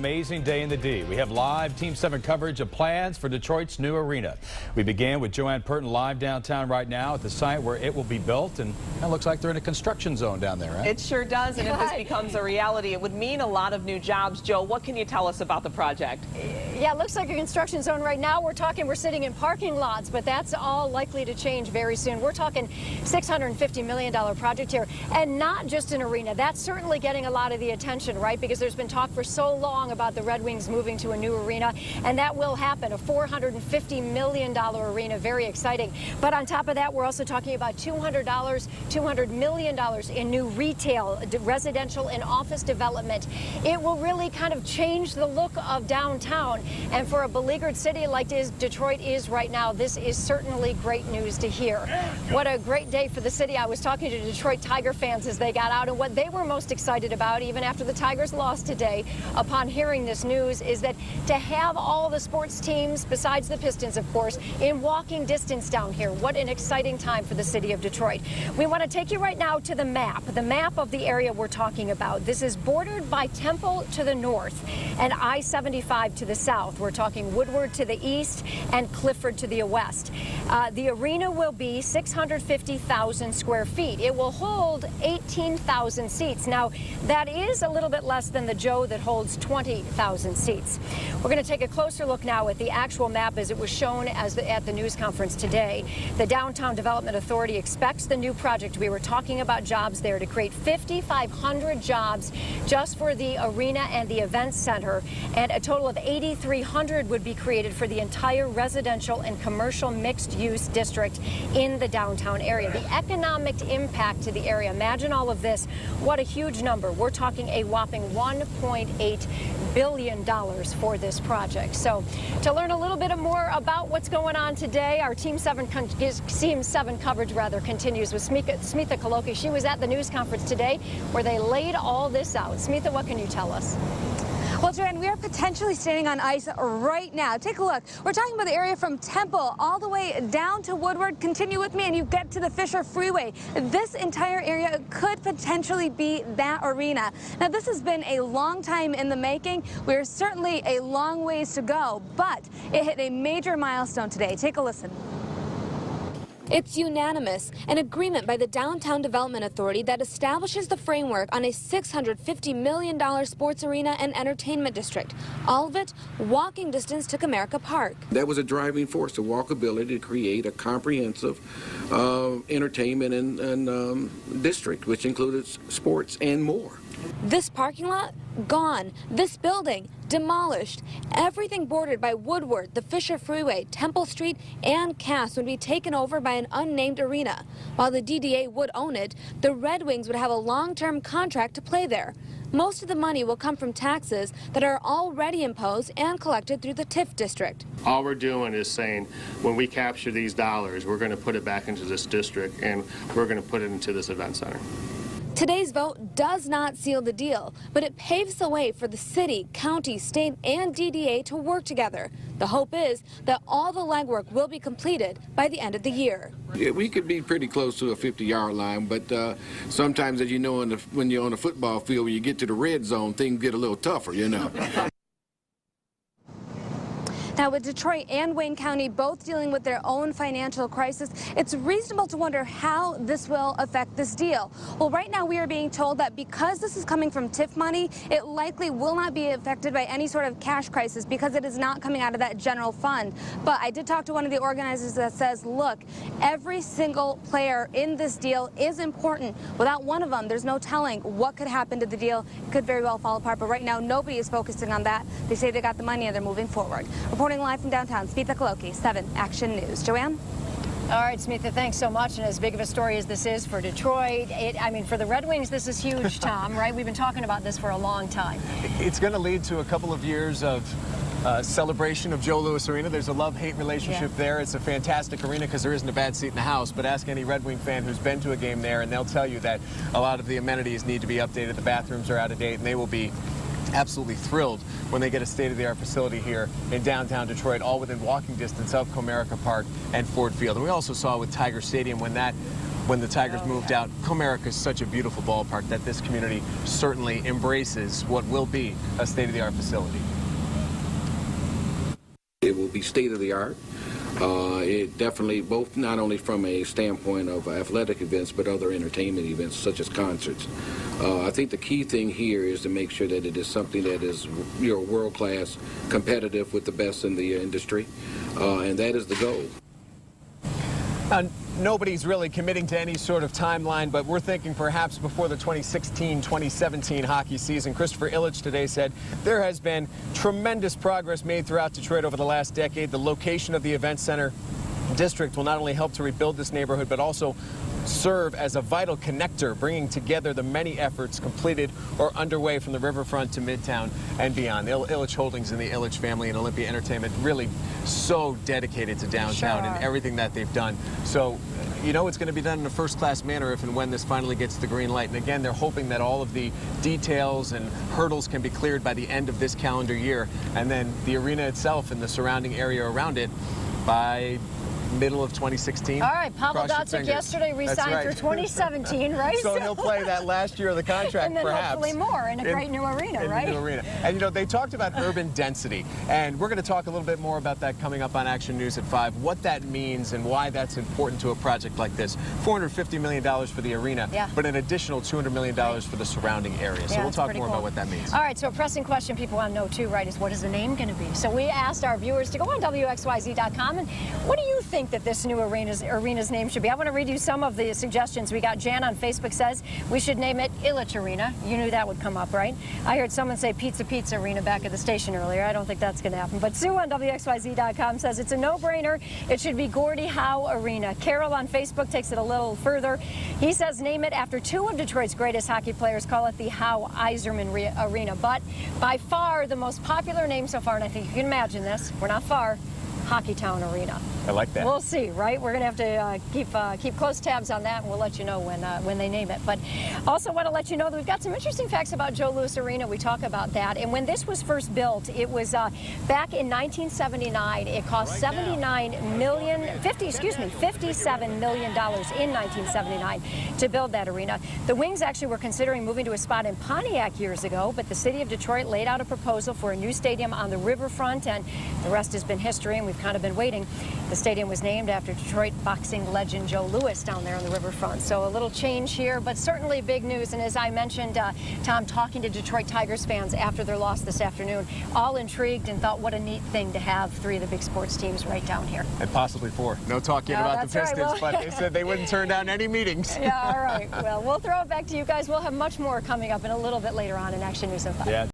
Amazing day in the D. We have live Team 7 coverage of plans for Detroit's new arena. We began with Joanne Purton live downtown right now at the site where it will be built, and it looks like they're in a construction zone down there, right? It sure does, and if this becomes a reality, it would mean a lot of new jobs. Joe, what can you tell us about the project? Yeah, it looks like a construction zone right now. We're sitting in parking lots, but that's all likely to change very soon. We're talking $650 million project here, and not just an arena. That's certainly getting a lot of the attention, right? Because there's been talk for so long about the Red Wings moving to a new arena, and that will happen. A $450 million arena, very exciting. But on top of that, we're also talking about $200 million in new retail, residential, and office development. It will really kind of change the look of downtown, and for a beleaguered city like Detroit is right now, this is certainly great news to hear. What a great day for the city. I was talking to Detroit Tiger fans as they got out, and what they were most excited about, even after the Tigers lost today, upon hearing this news, is that to have all the sports teams, besides the Pistons, of course, in walking distance down here. What an exciting time for the city of Detroit. We want to take you right now to the map of the area we're talking about. This is bordered by Temple to the north and I-75 to the south. We're talking Woodward to the east and Clifford to the west. The arena will be 650,000 square feet. It will hold 18,000 seats. Now, that is a little bit less than the Joe that holds 20,000 seats. We're going to take a closer look now at the actual map as it was shown at the news conference today. The Downtown Development Authority expects the new project, we were talking about jobs there, to create 5,500 jobs just for the arena and the event center, and a total of 8,300 would be created for the entire residential and commercial mixed-use district in the downtown area. The economic impact to the area, imagine all of this, what a huge number. We're talking a whopping $1.8 billion for this project. So to learn a little bit more about what's going on today, our Team 7 coverage continues with Smitha Kaloki. She was at the news conference today where they laid all this out. Smitha, what can you tell us? Well, Joanne, we are potentially standing on ice right now. Take a look. We're talking about the area from Temple all the way down to Woodward. Continue with me and you get to the Fisher Freeway. This entire area could potentially be that arena. Now, this has been a long time in the making. We're certainly a long ways to go, but it hit a major milestone today. Take a listen. It's unanimous, an agreement by the Downtown Development Authority that establishes the framework on a $650 million sports arena and entertainment district. All of it walking distance to Comerica Park. That was a driving force, the walkability to create a comprehensive entertainment and district, which included sports and more. This parking lot, gone. This building, demolished. Everything bordered by Woodward, the Fisher Freeway, Temple Street, and Cass would be taken over by an unnamed arena. While the DDA would own it, the Red Wings would have a long-term contract to play there. Most of the money will come from taxes that are already imposed and collected through the TIF district. All we're doing is saying, when we capture these dollars, we're going to put it back into this district, and we're going to put it into this event center. Today's vote does not seal the deal, but it paves the way for the city, county, state, and DDA to work together. The hope is that all the legwork will be completed by the end of the year. Yeah, we could be pretty close to a 50-yard line, but sometimes, as you know, when you're on a football field, when you get to the red zone, things get a little tougher, you know. Now, with Detroit and Wayne County both dealing with their own financial crisis, it's reasonable to wonder how this will affect this deal. Well, right now we are being told that because this is coming from TIF money, it likely will not be affected by any sort of cash crisis because it is not coming out of that general fund. But I did talk to one of the organizers that says, look, every single player in this deal is important. Without one of them, there's no telling what could happen to the deal. It could very well fall apart. But right now, nobody is focusing on that. They say they got the money and they're moving forward. Reporting live from downtown, Smitha Kaloki, 7 Action News. Joanne? All right, Smitha, thanks so much. And as big of a story as this is for Detroit, I mean, for the Red Wings, this is huge, Tom, right? We've been talking about this for a long time. It's going to lead to a couple of years of celebration of Joe Louis Arena. There's a love-hate relationship there. It's a fantastic arena because there isn't a bad seat in the house, but ask any Red Wing fan who's been to a game there, and they'll tell you that a lot of the amenities need to be updated. The bathrooms are out of date, and they will be absolutely thrilled when they get a state-of-the-art facility here in downtown Detroit, all within walking distance of Comerica Park and Ford Field. And we also saw with Tiger Stadium when that when the Tigers moved out. Comerica is such a beautiful ballpark that this community certainly embraces what will be a state-of-the-art facility. It will be state-of-the-art. It definitely, both not only from a standpoint of athletic events, but other entertainment events such as concerts. I think the key thing here is to make sure that it is something that is world-class, competitive with the best in the industry, and that is the goal. Nobody's really committing to any sort of timeline, but we're thinking perhaps before the 2016-2017 hockey season. Christopher Illich today said there has been tremendous progress made throughout Detroit over the last decade. The location of the event center district will not only help to rebuild this neighborhood, but also serve as a vital connector, bringing together the many efforts completed or underway from the riverfront to Midtown and beyond. The Illich Holdings and the Illich family and Olympia Entertainment really so dedicated to downtown and everything that they've done. So, you know, it's going to be done in a first-class manner if and when this finally gets the green light. And again, they're hoping that all of the details and hurdles can be cleared by the end of this calendar year, and then the arena itself and the surrounding area around it by middle of 2016. All right, Pavel Datsyuk yesterday re-signed for 2017, right? So he'll play that last year of the contract, and then perhaps. hopefully more in a great new arena, right? New arena. And you know, they talked about urban density, and we're going to talk a little bit more about that coming up on Action News at 5, what that means and why that's important to a project like this. $450 million for the arena, but an additional $200 million for the surrounding area. So we'll talk more about what that means. All right, so a pressing question people want to know too, right, is what is the name going to be? So we asked our viewers to go on WXYZ.com, and what do you think that this new arena's name should be? I want to read you some of the suggestions we got. Jan on Facebook says we should name it Illich Arena. You knew that would come up, right? I heard someone say Pizza Arena back at the station earlier. I don't think that's going to happen. But Sue on WXYZ.com says it's a no-brainer. It should be Gordie Howe Arena. Carol on Facebook takes it a little further. He says name it after two of Detroit's greatest hockey players. Call it the Howe Iserman Arena. But by far the most popular name so far, and I think you can imagine this, we're not far, Hockeytown Arena. I like that. We'll see, right? We're going to have to keep close tabs on that, and we'll let you know when they name it. But also want to let you know that we've got some interesting facts about Joe Louis Arena. We talk about that. And when this was first built, it was back in 1979. It cost $57 million in 1979 to build that arena. The Wings actually were considering moving to a spot in Pontiac years ago, but the city of Detroit laid out a proposal for a new stadium on the riverfront, and the rest has been history, and we've kind of been waiting. The stadium was named after Detroit boxing legend Joe Louis down there on the riverfront. So a little change here, but certainly big news. And as I mentioned, Tom, talking to Detroit Tigers fans after their loss this afternoon, all intrigued and thought what a neat thing to have three of the big sports teams right down here. And possibly four. No talk yet about the Pistons, but they said they wouldn't turn down any meetings. Yeah, all right. Well, we'll throw it back to you guys. We'll have much more coming up in a little bit later on in Action News at 5. Yeah.